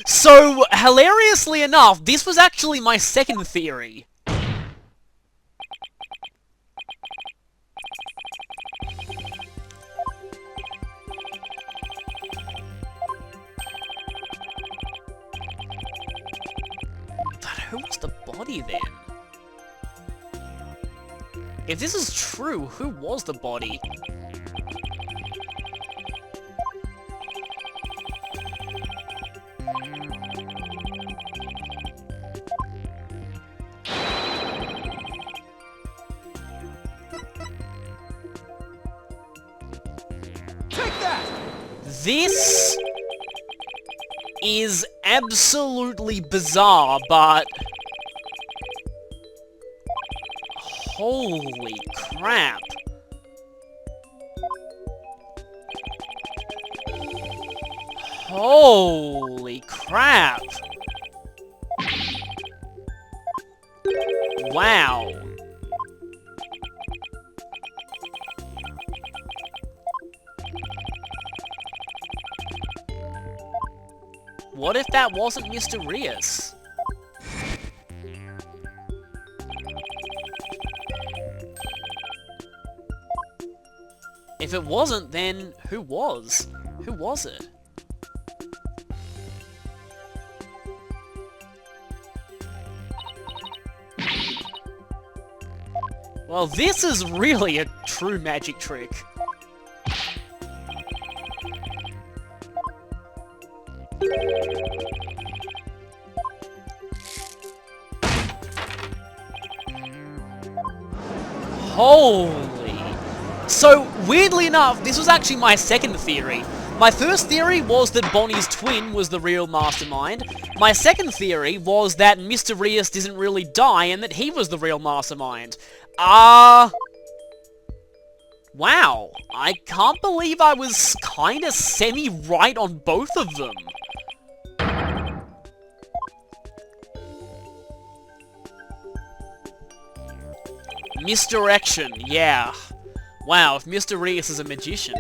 So, hilariously enough, this was actually my second theory. But who was the body then? If this is true, who was the body? This is absolutely bizarre, but... Holy crap. Holy crap. Wow. What if that wasn't mysterious? If it wasn't, then who was? Who was it? Well, this is really a true magic trick. Holy. So, weirdly enough, this was actually my second theory. My first theory was that Bonnie's twin was the real mastermind. My second theory was that Mr. Rios didn't really die and that he was the real mastermind. Wow. I can't believe I was kinda semi-right on both of them. Misdirection, yeah. Wow, if Mr. Rios is a magician.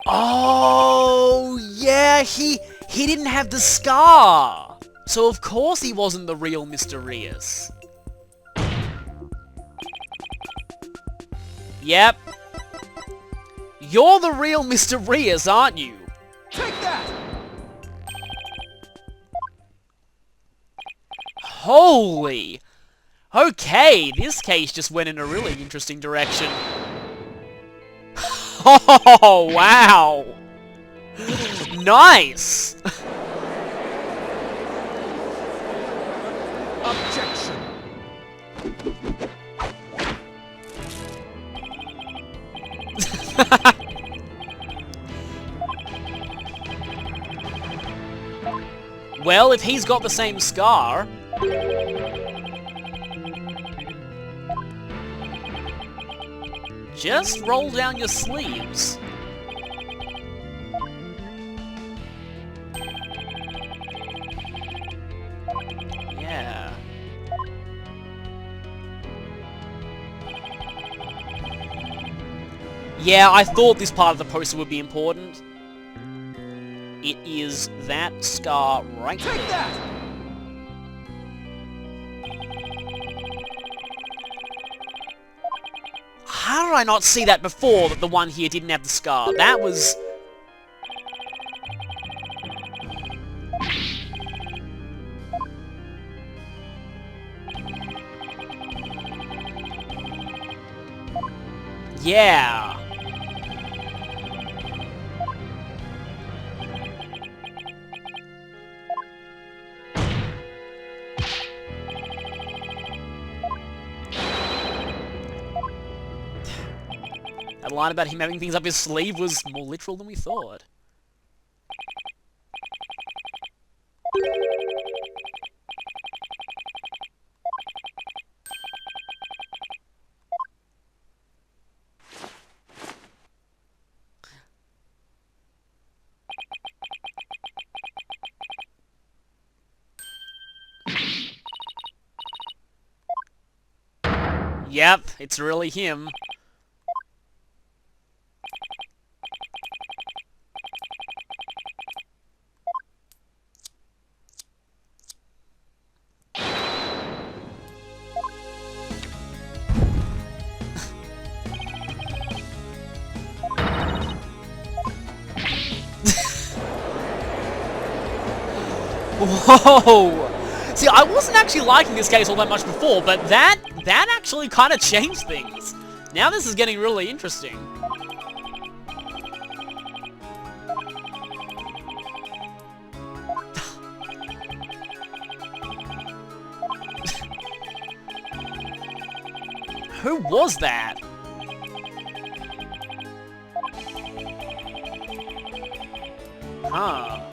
Oh, yeah, he didn't have the scar. So of course he wasn't the real Mr. Rios. Yep. You're the real Mr. Rios, aren't you? Take that! Holy! Okay, this case just went in a really interesting direction. Oh, wow! Nice! Objection! Well, if he's got the same scar... Just roll down your sleeves. Yeah. Yeah, I thought this part of the poster would be important. It is that scar right there. Take that! How did I not see that before, that the one here didn't have the scar? That was... Yeah. That line about him having things up his sleeve was more literal than we thought. Yep, it's really him. Whoa! See, I wasn't actually liking this case all that much before, but that actually kind of changed things. Now this is getting really interesting. Who was that? Huh.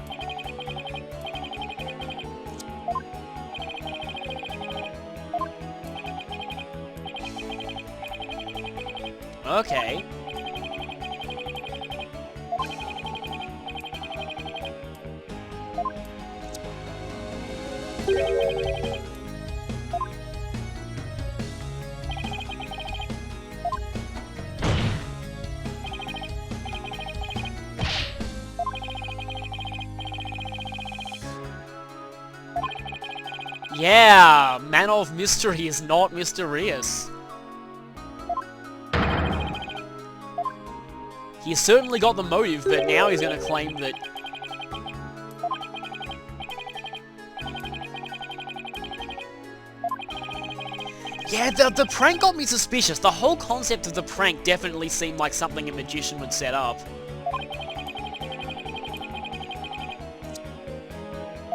Okay. Yeah, Man of Mystery is not mysterious. He's certainly got the motive, but now he's gonna claim that... Yeah, the prank got me suspicious. The whole concept of the prank definitely seemed like something a magician would set up.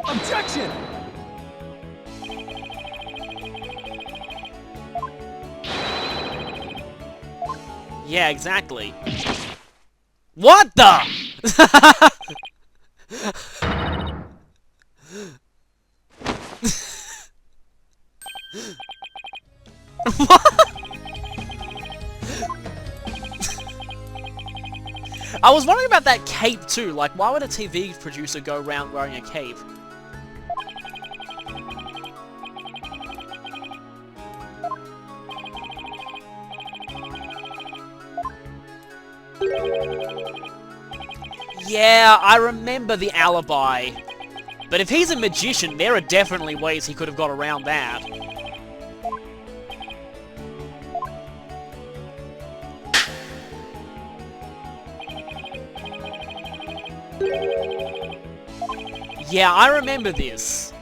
Objection! Yeah, exactly. What the? I was wondering about that cape too, like why would a TV producer go around wearing a cape? Yeah, I remember the alibi. But if he's a magician, there are definitely ways he could have got around that. Yeah, I remember this.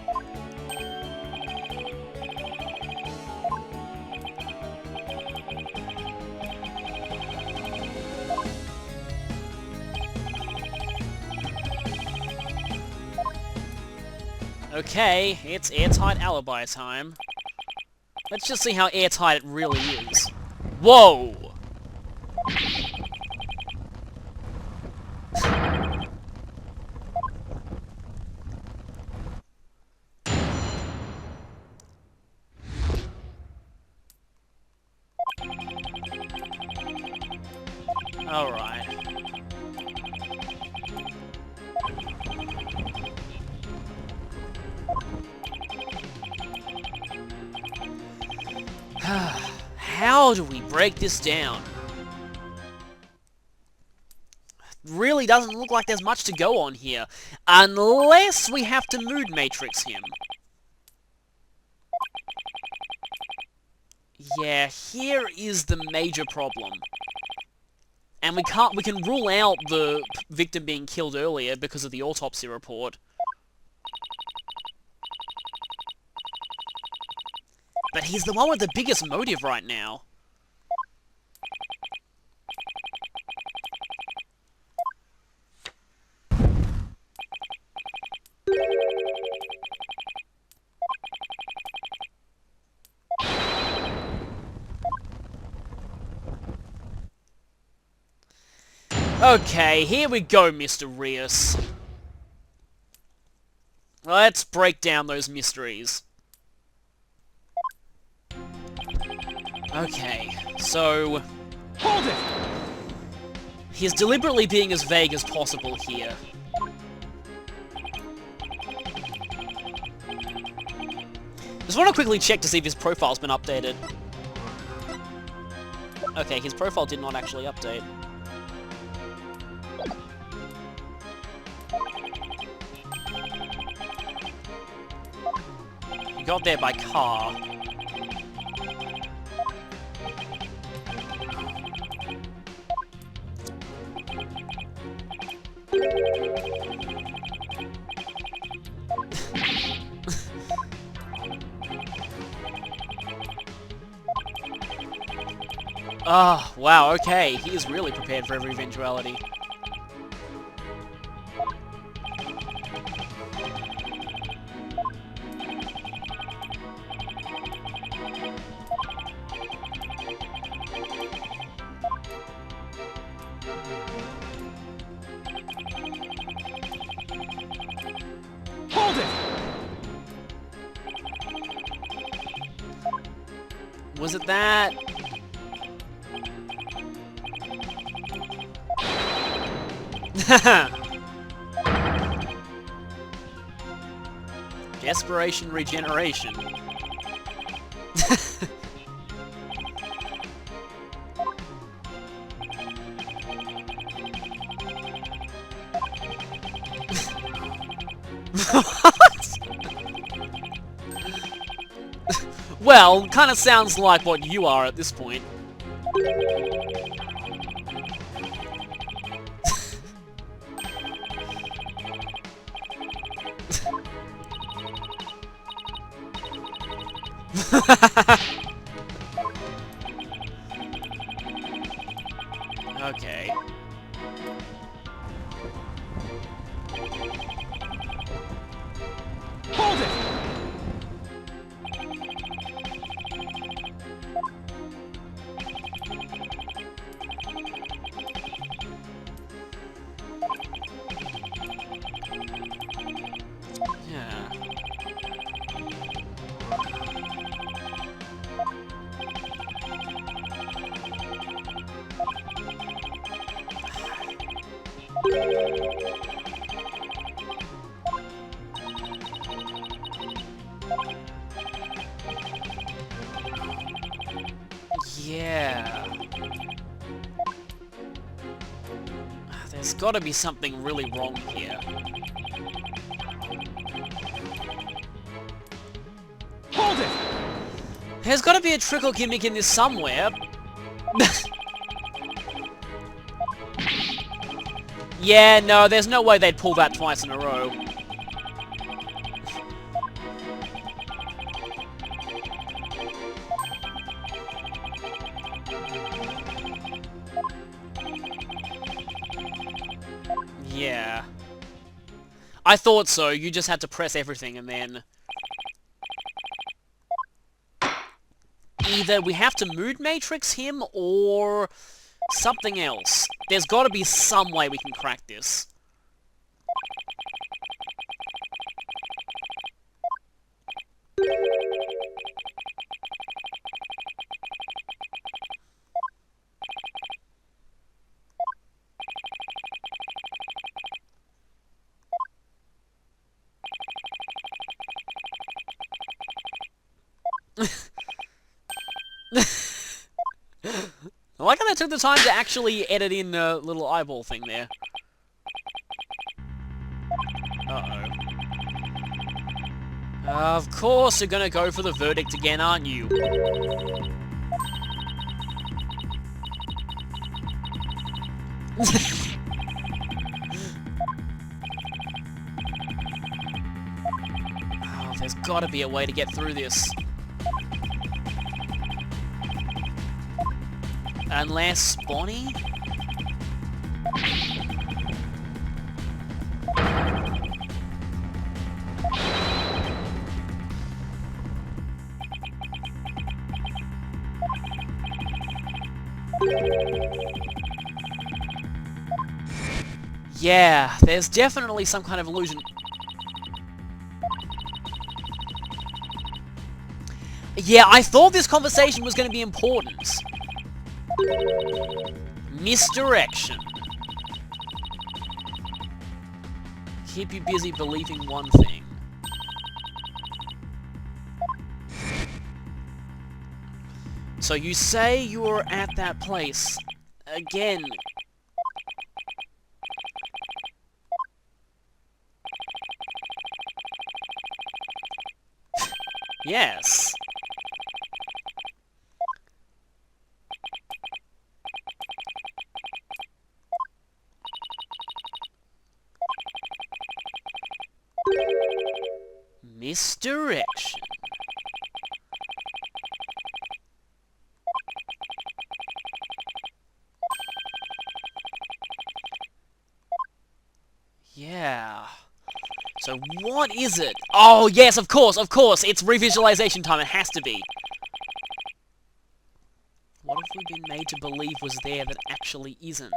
Okay, it's airtight alibi time. Let's just see how airtight it really is. Whoa! Alright. How do we break this down? Really doesn't look like there's much to go on here, unless we have to mood matrix him. Yeah, here is the major problem. And we can rule out the victim being killed earlier because of the autopsy report. But he's the one with the biggest motive right now. Okay, here we go, Mr. Rios. Let's break down those mysteries. Okay, so... Hold it! He's deliberately being as vague as possible here. Just want to quickly check to see if his profile's been updated. Okay, his profile did not actually update. He got there by car. Oh, wow, okay. He is really prepared for every eventuality. Hold it! Was it that? Desperation regeneration. What? Well, kind of sounds like what you are at this point. Okay. Hold it! Yeah. Yeah. There's got to be something really wrong here. Hold it! There's got to be a trickle gimmick in this somewhere. Yeah, no, there's no way they'd pull that twice in a row. Yeah. I thought so. You just had to press everything and then... Either we have to mood matrix him or something else. There's got to be some way we can crack this. I like how they took the time to actually edit in a little eyeball thing there. Uh-oh. Of course you're gonna go for the verdict again, aren't you? Oh, there's gotta be a way to get through this. Unless Bonnie? Yeah, there's definitely some kind of illusion. Yeah, I thought this conversation was going to be important. Misdirection. Keep you busy believing one thing. So you say you were at that place. Again. Yes. Misdirection. Yeah. So what is it? Oh, yes, of course, it's revisualization time, it has to be. What have we been made to believe was there that actually isn't?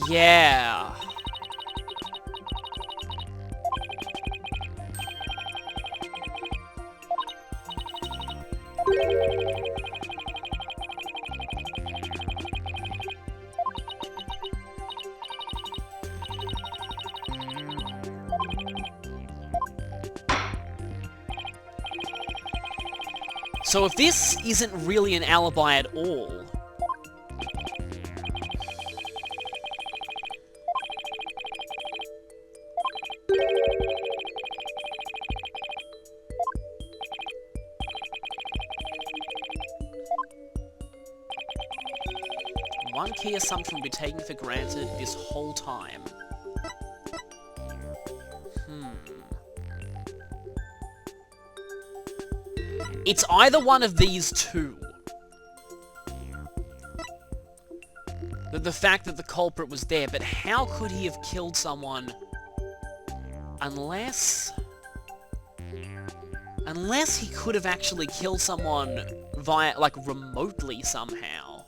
Yeah. So if this isn't really an alibi at all... One key assumption will be taken for granted this whole time. It's either one of these two. The fact that the culprit was there, but how could he have killed someone unless he could have actually killed someone via, like, remotely somehow.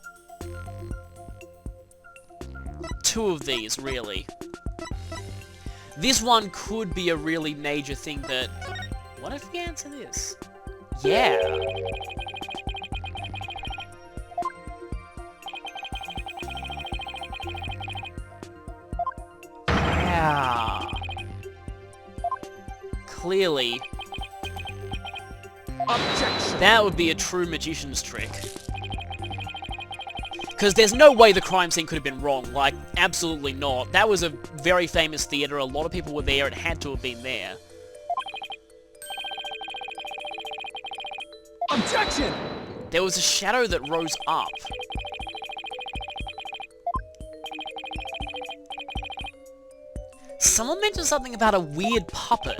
Two of these, really. This one could be a really major thing that... What if we answer this? Yeah. Yeah. Clearly. Objection. That would be a true magician's trick. Because there's no way the crime scene could have been wrong. Like, absolutely not. That was a very famous theater. A lot of people were there. It had to have been there. Objection! There was a shadow that rose up. Someone mentioned something about a weird puppet.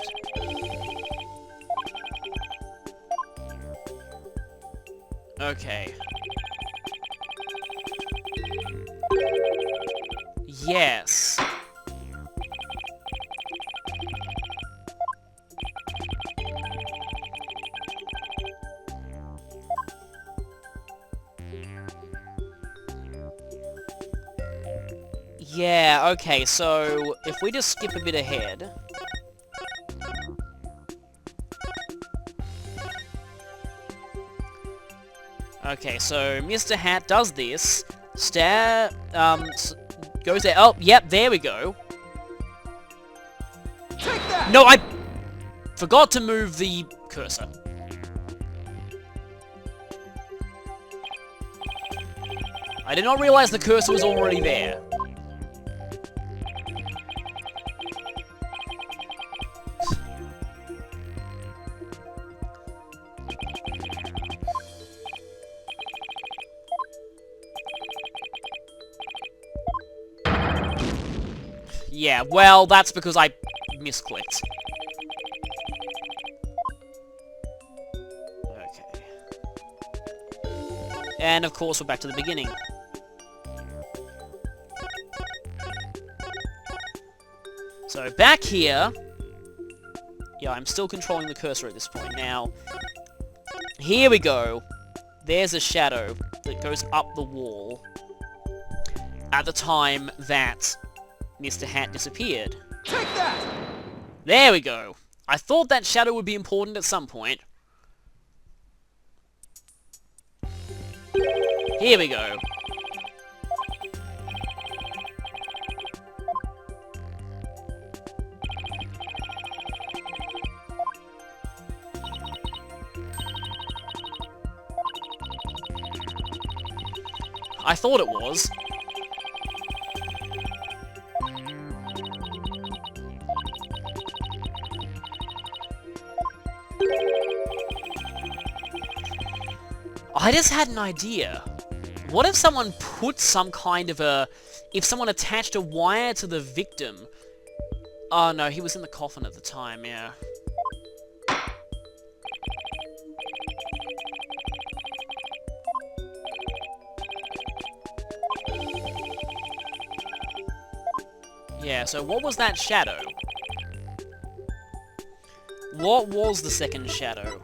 Okay. Yes. Yeah, okay, so if we just skip a bit ahead... Okay, so Mr. Hat does this, goes there, oh, yep, there we go. Take that! No, I forgot to move the cursor. I did not realize the cursor was already there. Yeah, well, that's because I misclicked. Okay. And of course, we're back to the beginning. So, back here... Yeah, I'm still controlling the cursor at this point. Now, here we go. There's a shadow that goes up the wall. at the time that Mr. Hat disappeared. Take that! There we go. I thought that shadow would be important at some point. Here we go. I thought it was. I just had an idea. What if someone put some kind of a... If someone attached a wire to the victim... Oh no, he was in the coffin at the time, yeah. Yeah, so what was that shadow? What was the second shadow?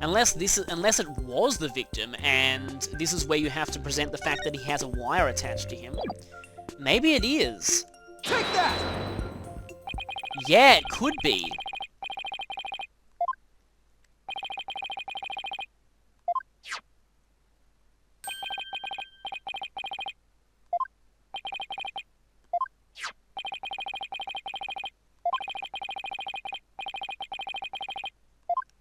Unless it was the victim, and this is where you have to present the fact that he has a wire attached to him. Maybe it is. Take that! Yeah, it could be.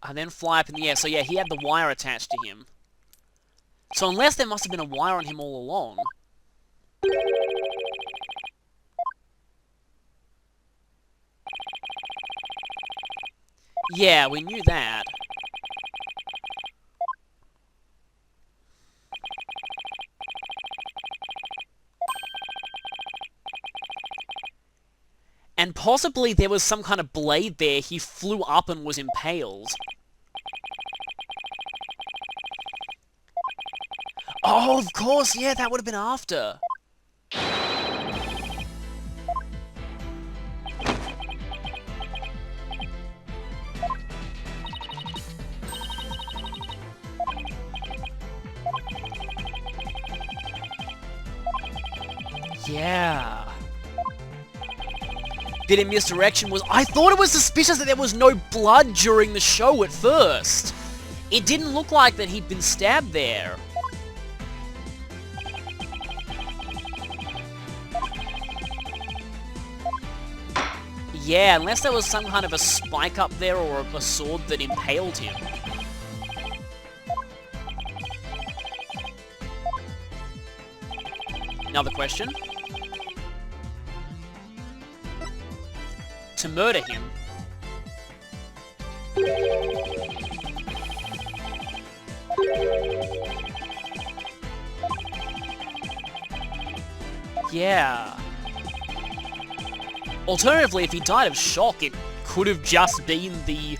And then fly up in the air. So yeah, he had the wire attached to him. So unless there must have been a wire on him all along. Yeah, we knew that. And possibly there was some kind of blade there. He flew up and was impaled. Oh, of course, yeah, that would have been after. Yeah. Bit of misdirection was... I thought it was suspicious that there was no blood during the show at first. It didn't look like that he'd been stabbed there. Yeah, unless there was some kind of a spike up there or a sword that impaled him. Another question. To murder him. Yeah. Alternatively, if he died of shock, it could have just been the...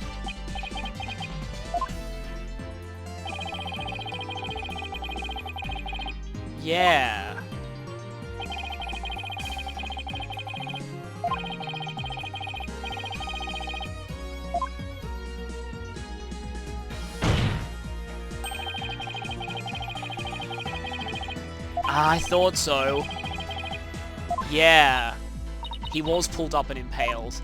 Yeah. I thought so. Yeah. He was pulled up and impaled.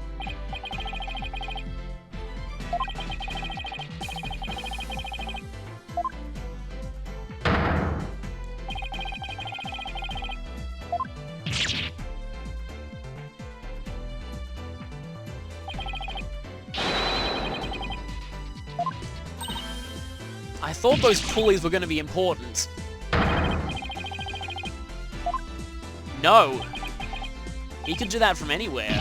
I thought those pulleys were going to be important. No. He could do that from anywhere.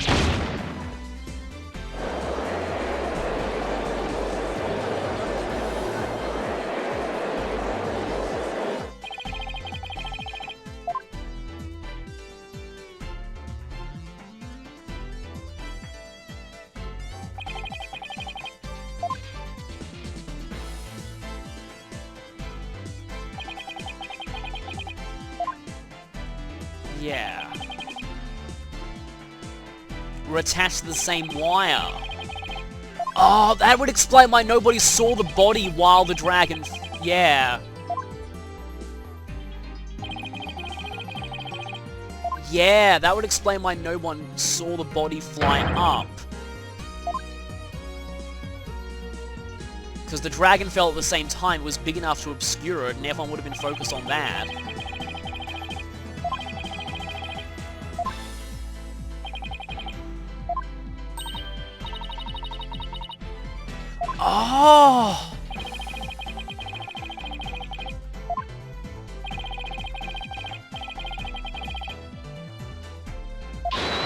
Yeah. We're attached to the same wire. Oh, that would explain why nobody saw the body while the dragon... Yeah. Yeah, that would explain why no one saw the body fly up. Because the dragon fell at the same time, it was big enough to obscure it, and everyone would have been focused on that. Oh!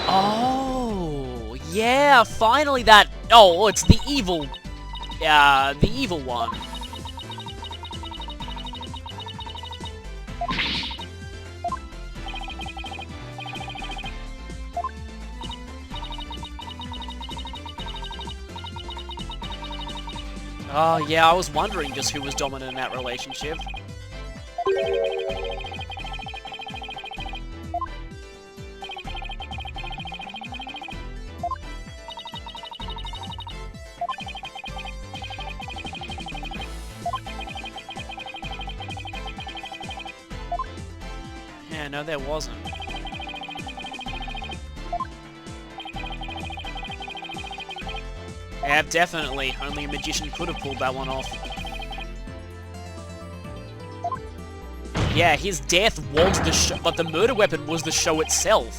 Oh! Yeah, finally that... Oh, it's the evil... the evil one. Oh, yeah, I was wondering just who was dominant in that relationship. Yeah, no, there wasn't. Yeah, definitely. Only a magician could have pulled that one off. Yeah, his death was the show, but the murder weapon was the show itself.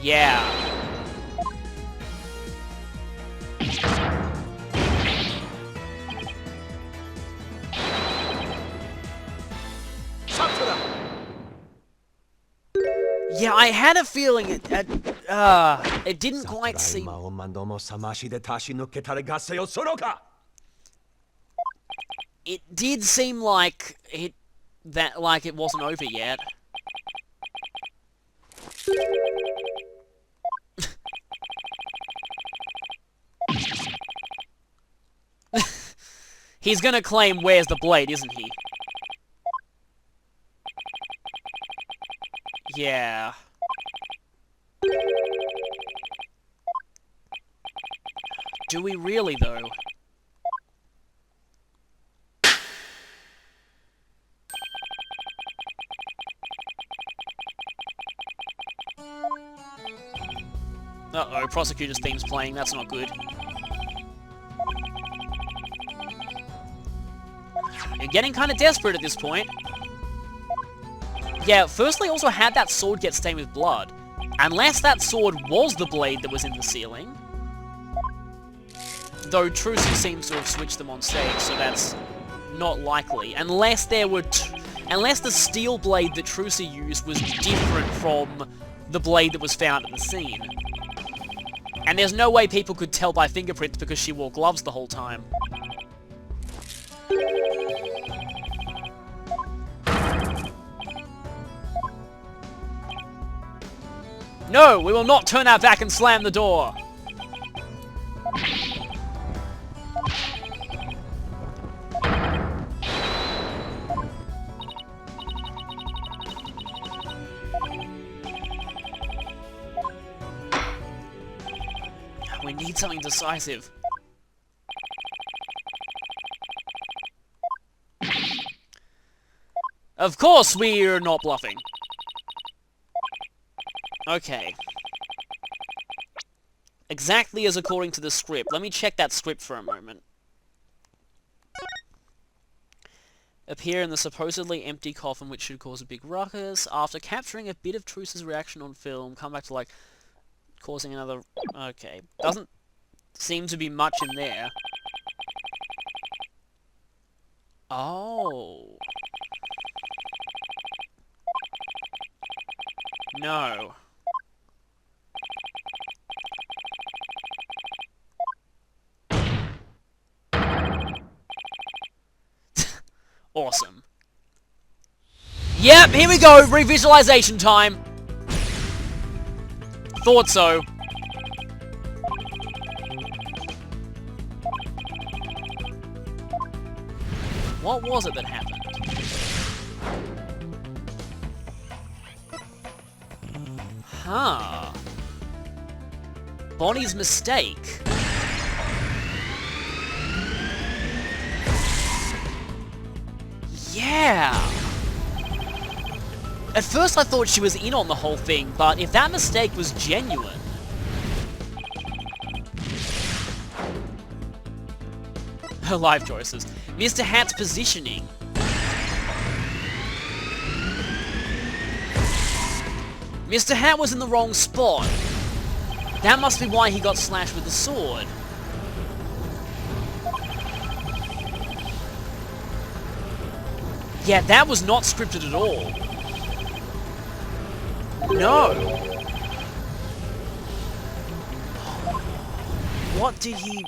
Yeah. Yeah, I had a feeling it didn't quite seem... It did seem like it wasn't over yet. He's gonna claim where's the blade, isn't he? Yeah. Do we really, though? Uh-oh, prosecutor's theme's playing, that's not good. You're getting kind of desperate at this point. Yeah, firstly, also had that sword get stained with blood. Unless that sword was the blade that was in the ceiling. Though Trucy seems to have switched them on stage, so that's not likely. Unless there were unless the steel blade that Trucy used was different from the blade that was found at the scene. And there's no way people could tell by fingerprints because she wore gloves the whole time. No, we will not turn our back and slam the door. We need something decisive. Of course we're not bluffing. Okay. Exactly as according to the script. Let me check that script for a moment. Appear in the supposedly empty coffin, which should cause a big ruckus. After capturing a bit of Truce's reaction on film, come back to, like, causing another... Okay. Doesn't seem to be much in there. Oh. No. Awesome. Yep, here we go, revisualization time. Thought so. What was it that happened? Huh. Bonnie's mistake. Yeah. At first I thought she was in on the whole thing, but if that mistake was genuine... Her life choices. Mr. Hat's positioning. Mr. Hat was in the wrong spot. That must be why he got slashed with the sword. Yeah, that was not scripted at all. No. What did he...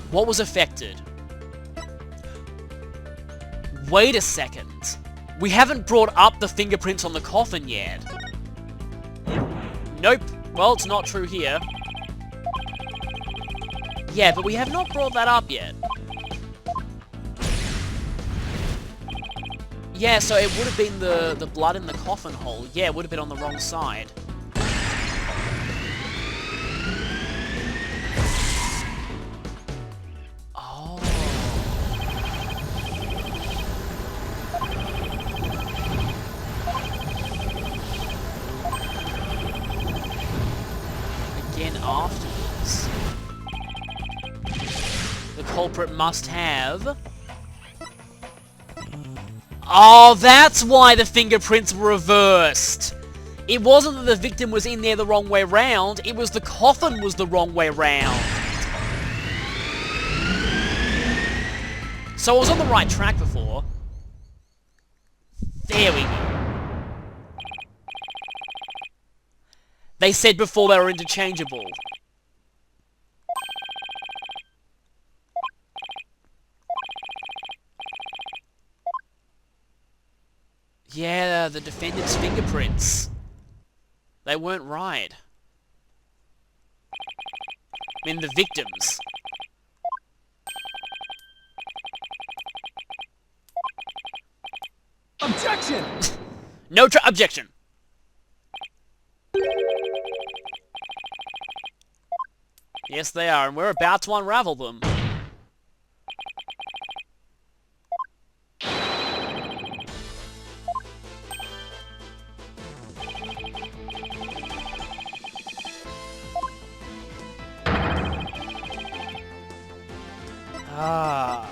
What was affected? Wait a second. We haven't brought up the fingerprints on the coffin yet. Nope. Well, it's not true here. Yeah, but we have not brought that up yet. Yeah, so it would have been the blood in the coffin hole. Yeah, it would have been on the wrong side. Oh. Again afterwards. The culprit must have... Oh, that's why the fingerprints were reversed. It wasn't that the victim was in there the wrong way round, it was the coffin was the wrong way round. So I was on the right track before. There we go. They said before they were interchangeable. Yeah, the defendant's fingerprints. They weren't right. I mean, the victims. Objection! No objection! Yes, they are, and we're about to unravel them. Ah.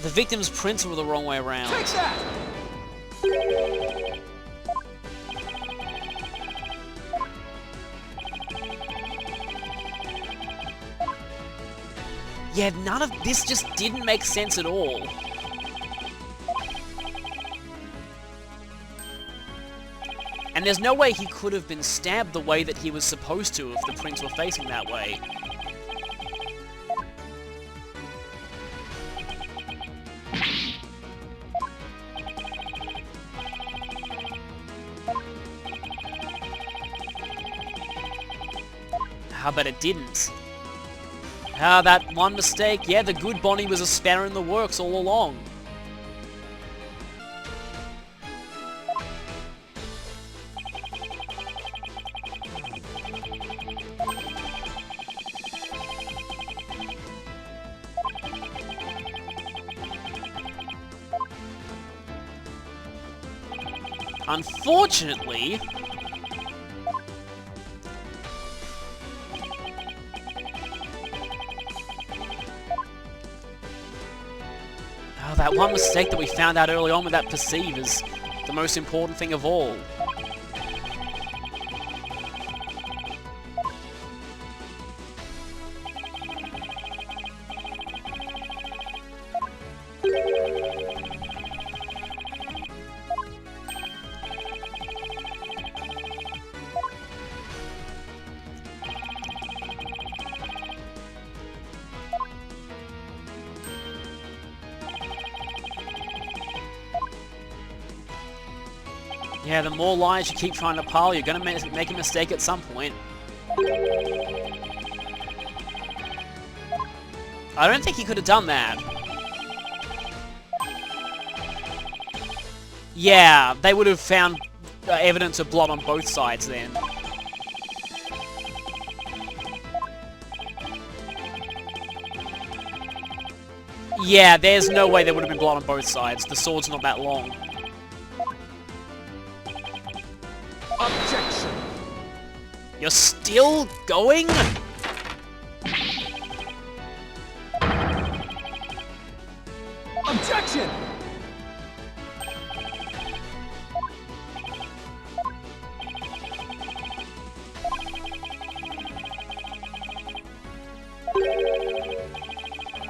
The victim's prints were the wrong way around. Take that! Yeah, none of this just didn't make sense at all. And there's no way he could have been stabbed the way that he was supposed to if the prints were facing that way. But it didn't. That one mistake. Yeah, the good Bonnie was a spanner in the works all along. Unfortunately... that one mistake that we found out early on with that perceive is the most important thing of all. Yeah, the more lies you keep trying to pile, you're gonna make a mistake at some point. I don't think he could have done that. Yeah, they would have found evidence of blood on both sides then. Yeah, there's no way there would have been blood on both sides. The sword's not that long. Objection! You're still going? Objection!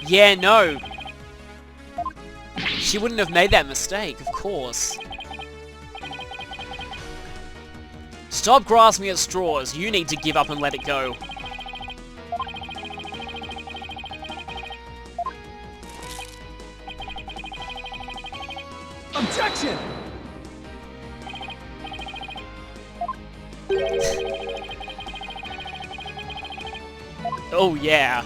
Yeah, no. She wouldn't have made that mistake, of course. Stop grasping at straws. You need to give up and let it go. Objection! Oh, yeah.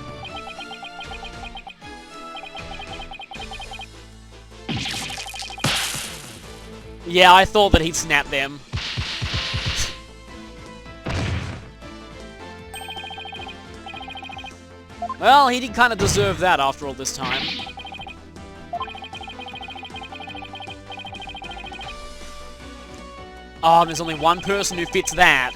Yeah, I thought that he'd snap them. Well, he did kind of deserve that after all this time. Oh, there's only one person who fits that.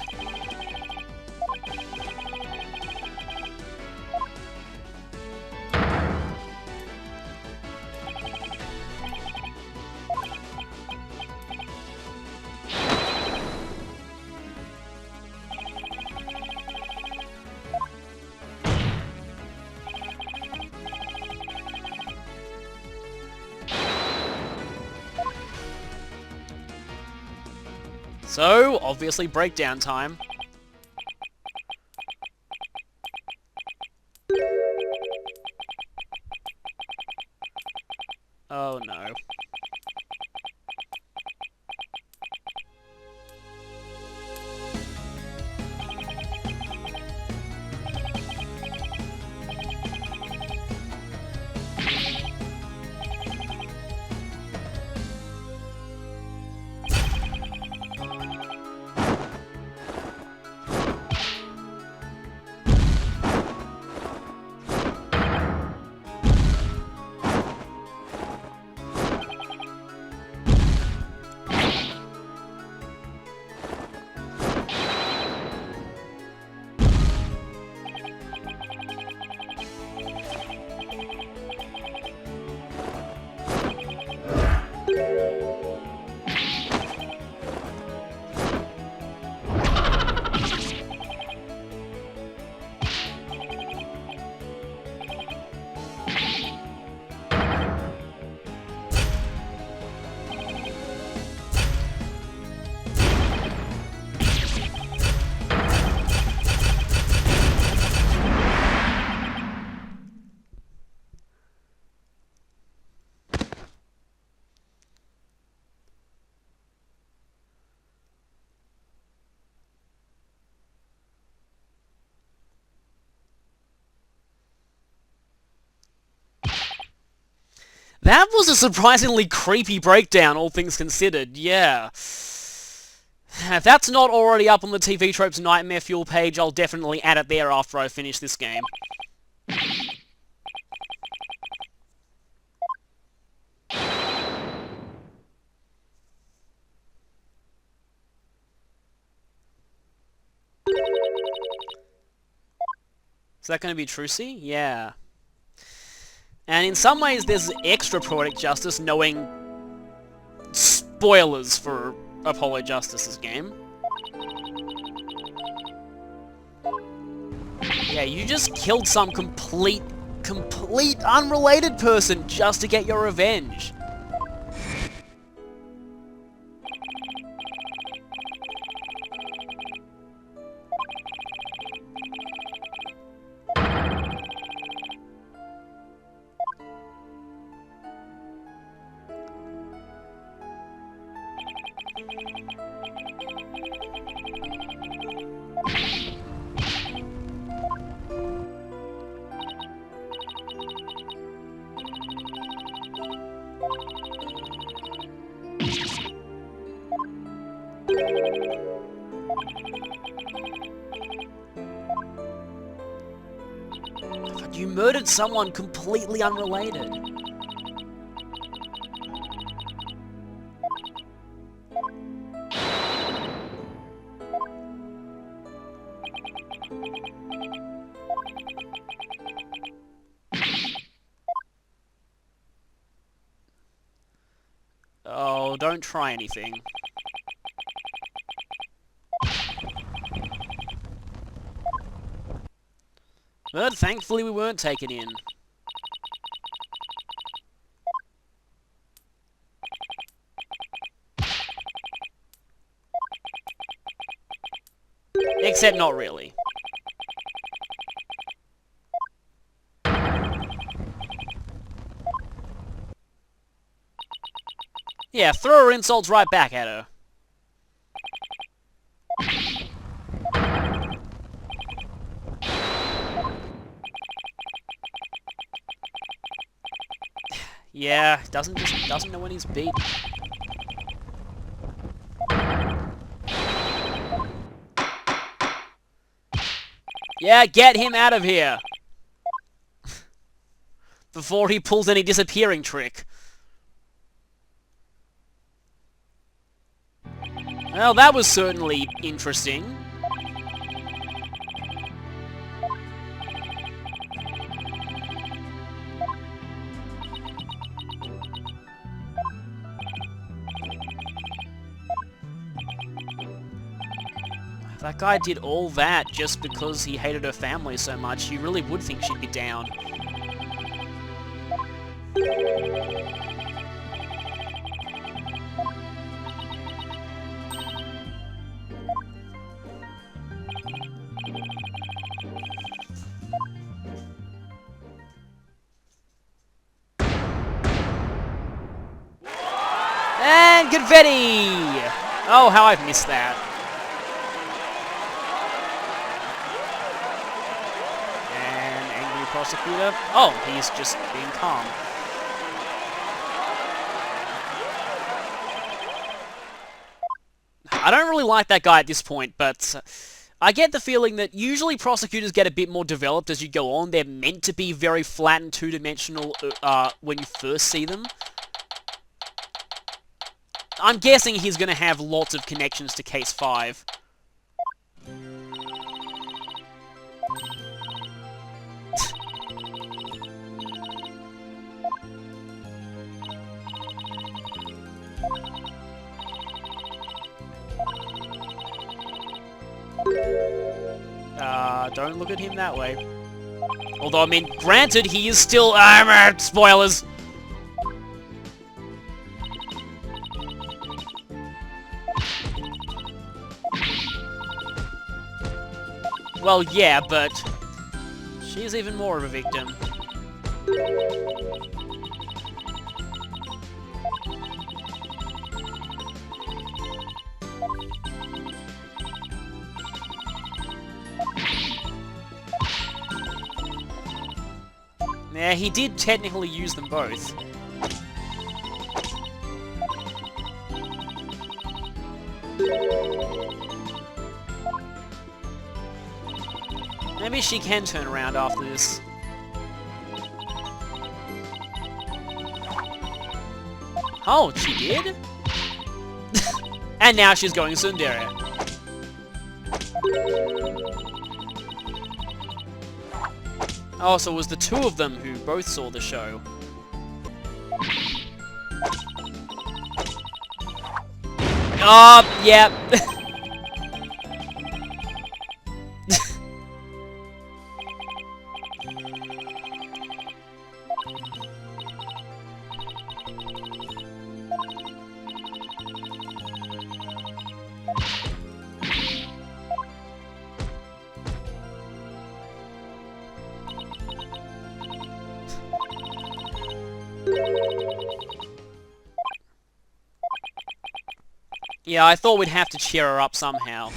So, obviously breakdown time. Oh no. That was a surprisingly creepy breakdown, all things considered, yeah. If that's not already up on the TV Tropes Nightmare Fuel page, I'll definitely add it there after I finish this game. Is that going to be Trucy? Yeah. And in some ways, there's extra poetic justice knowing spoilers for Apollo Justice's game. Yeah, you just killed some complete unrelated person just to get your revenge. You murdered someone completely unrelated. Oh, don't try anything. But thankfully we weren't taken in. Except not really. Yeah, throw her insults right back at her. Yeah, doesn't know when he's beat. Yeah, get him out of here! Before he pulls any disappearing trick. Well, that was certainly interesting. That guy did all that just because he hated her family so much. You really would think she'd be down. And confetti! Oh, how I've missed that. And angry prosecutor. Oh, he's just being calm. I don't really like that guy at this point, but I get the feeling that usually prosecutors get a bit more developed as you go on. They're meant to be very flat and two-dimensional when you first see them. I'm guessing he's going to have lots of connections to Case 5. Don't look at him that way. Although, I mean, granted, he is still... spoilers! Well, yeah, but she's even more of a victim. Yeah, he did technically use them both. Maybe she can turn around after this. Oh, she did? And now she's going tsundere. Oh, so it was the two of them who both saw the show. Oh, yeah. Yeah, I thought we'd have to cheer her up somehow.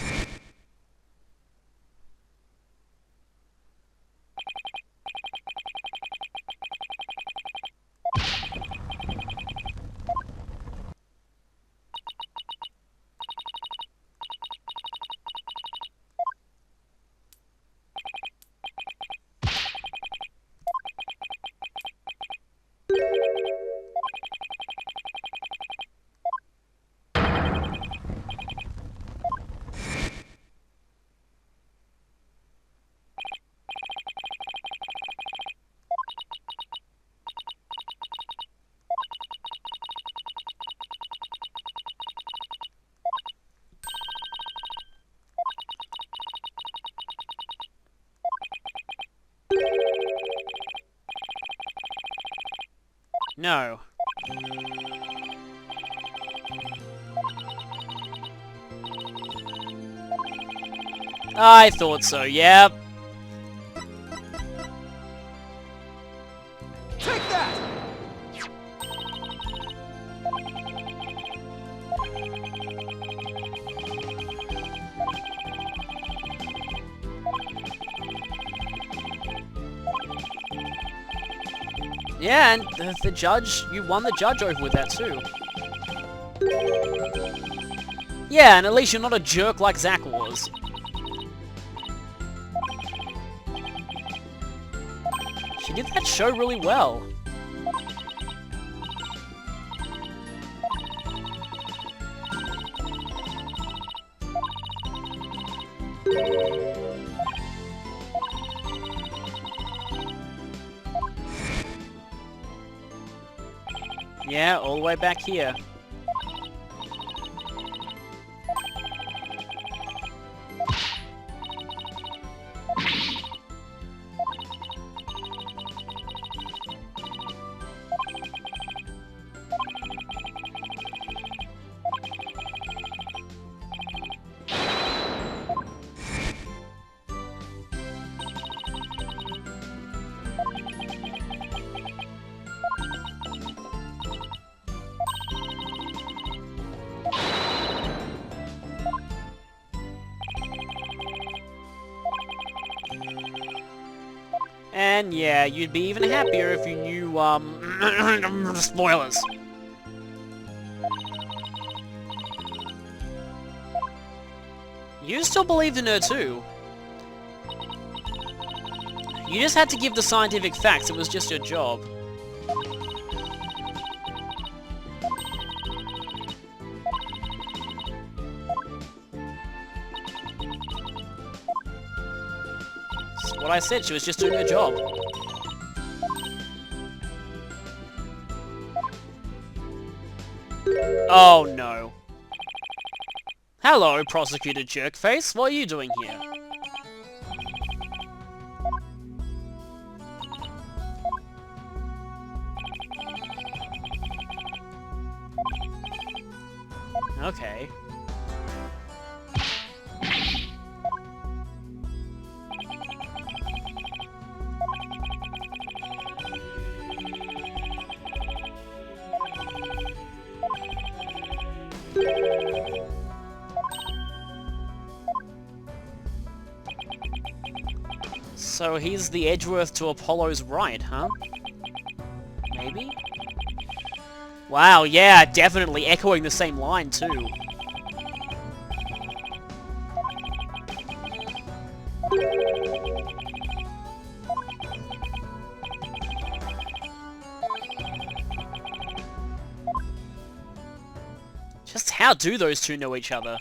No. I thought so, yep. Take that! Yeah, and the judge, you won the judge over with that too. Yeah, and at least you're not a jerk like Zach was. She did that show really well. Yeah, all the way back here. And yeah, you'd be even happier if you knew, spoilers. You still believed in her too. You just had to give the scientific facts, it was just your job. That's what I said, she was just doing her job. Oh no. Hello, Prosecutor Jerkface. What are you doing here? Okay. So he's the Edgeworth to Apollo's Wright, huh? Maybe? Wow, yeah, definitely echoing the same line too. Just how do those two know each other?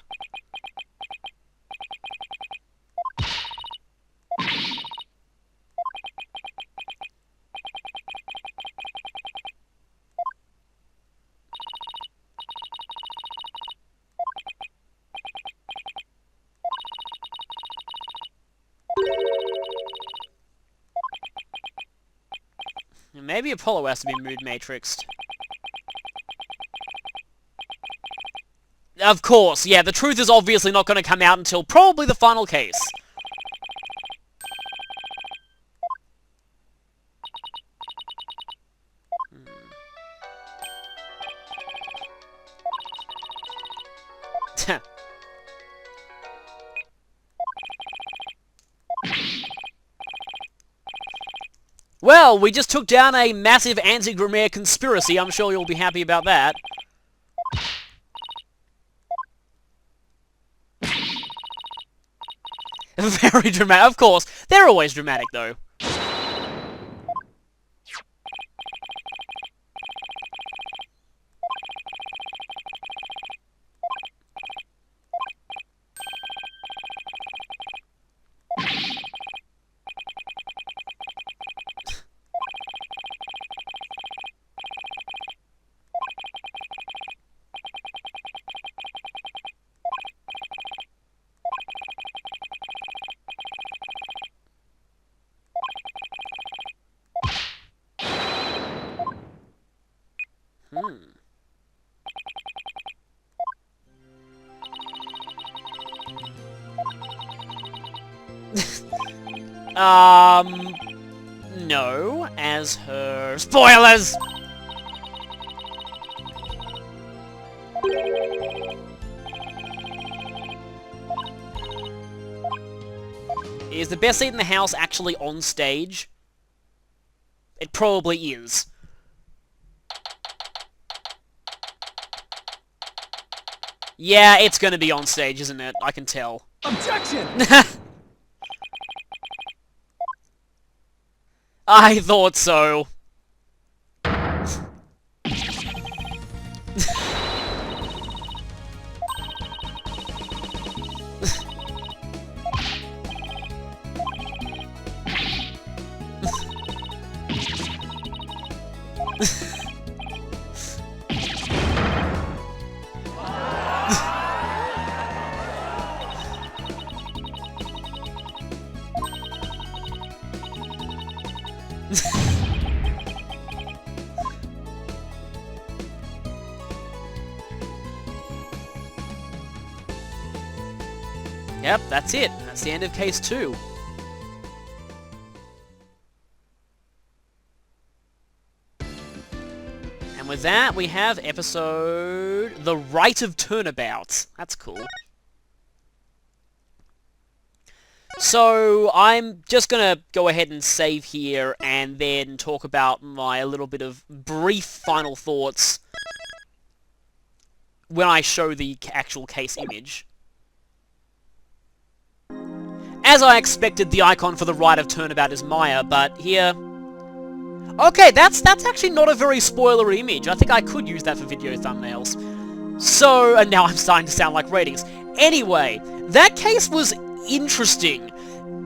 Maybe Apollo has to be mood matrixed. Of course, yeah, the truth is obviously not going to come out until probably the final case. Well, we just took down a massive anti-Grimaire conspiracy. I'm sure you'll be happy about that. Very dramatic. Of course, they're always dramatic, though. No, as her... Spoilers! Is the best seat in the house actually on stage? It probably is. Yeah, it's gonna be on stage, isn't it? I can tell. Objection! I thought so. Yep, that's it. That's the end of case 2. And with that, we have episode... The Wright of Turnabout. That's cool. So, I'm just gonna go ahead and save here, and then talk about my little bit of brief final thoughts when I show the actual case image. As I expected, the icon for the Wright of Turnabout is Maya, but here... Okay, that's actually not a very spoilery image. I think I could use that for video thumbnails. So, and now I'm starting to sound like ratings. Anyway, that case was interesting.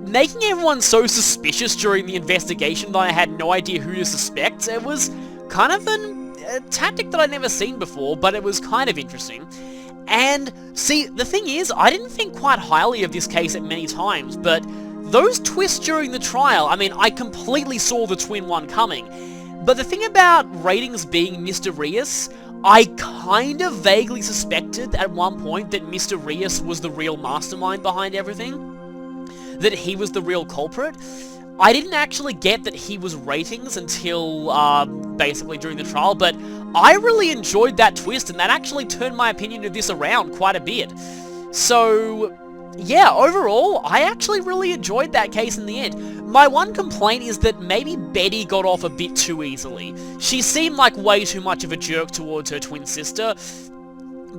Making everyone so suspicious during the investigation that I had no idea who to suspect, it was kind of a tactic that I'd never seen before, but it was kind of interesting. And, see, the thing is, I didn't think quite highly of this case at many times, but those twists during the trial, I mean, I completely saw the twin one coming. But the thing about ratings being mysterious, I kind of vaguely suspected at one point that Mr. Rios was the real mastermind behind everything. That he was the real culprit. I didn't actually get that he was ratings until, basically during the trial, but I really enjoyed that twist, and that actually turned my opinion of this around quite a bit. So, yeah, overall, I actually really enjoyed that case in the end. My one complaint is that maybe Betty got off a bit too easily. She seemed like way too much of a jerk towards her twin sister.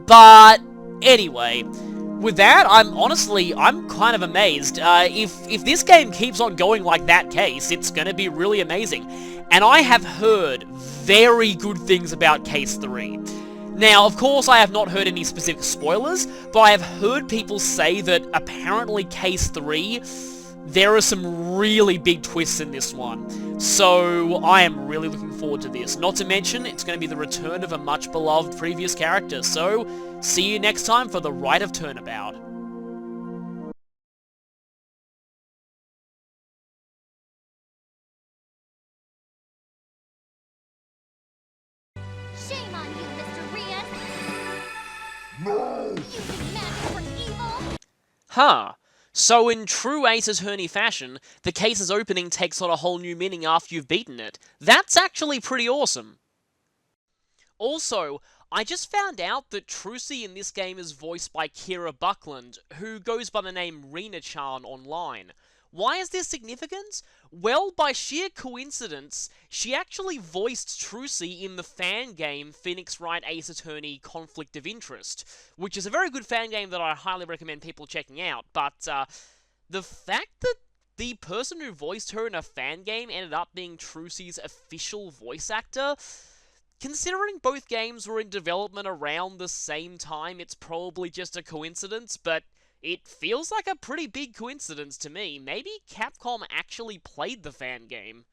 But, anyway... With that, I'm kind of amazed. If this game keeps on going like that case, it's gonna be really amazing. And I have heard very good things about Case 3. Now, of course, I have not heard any specific spoilers, but I have heard people say that apparently Case 3, there are some really big twists in this one. So, I am really looking forward to this. Not to mention, it's going to be the return of a much-beloved previous character, so see you next time for the Wright of Turnabout. Shame on you, Mr. Rios! No! Using magic for evil! Huh. So in true Ace Attorney fashion, the case's opening takes on a whole new meaning after you've beaten it. That's actually pretty awesome. Also, I just found out that Trucy in this game is voiced by Kira Buckland, who goes by the name Rena-chan online. Why is this significant? Well, by sheer coincidence, she actually voiced Trucy in the fan game Phoenix Wright Ace Attorney Conflict of Interest, which is a very good fan game that I highly recommend people checking out, but the fact that the person who voiced her in a fan game ended up being Trucy's official voice actor, considering both games were in development around the same time, it's probably just a coincidence, but it feels like a pretty big coincidence to me. Maybe Capcom actually played the fan game.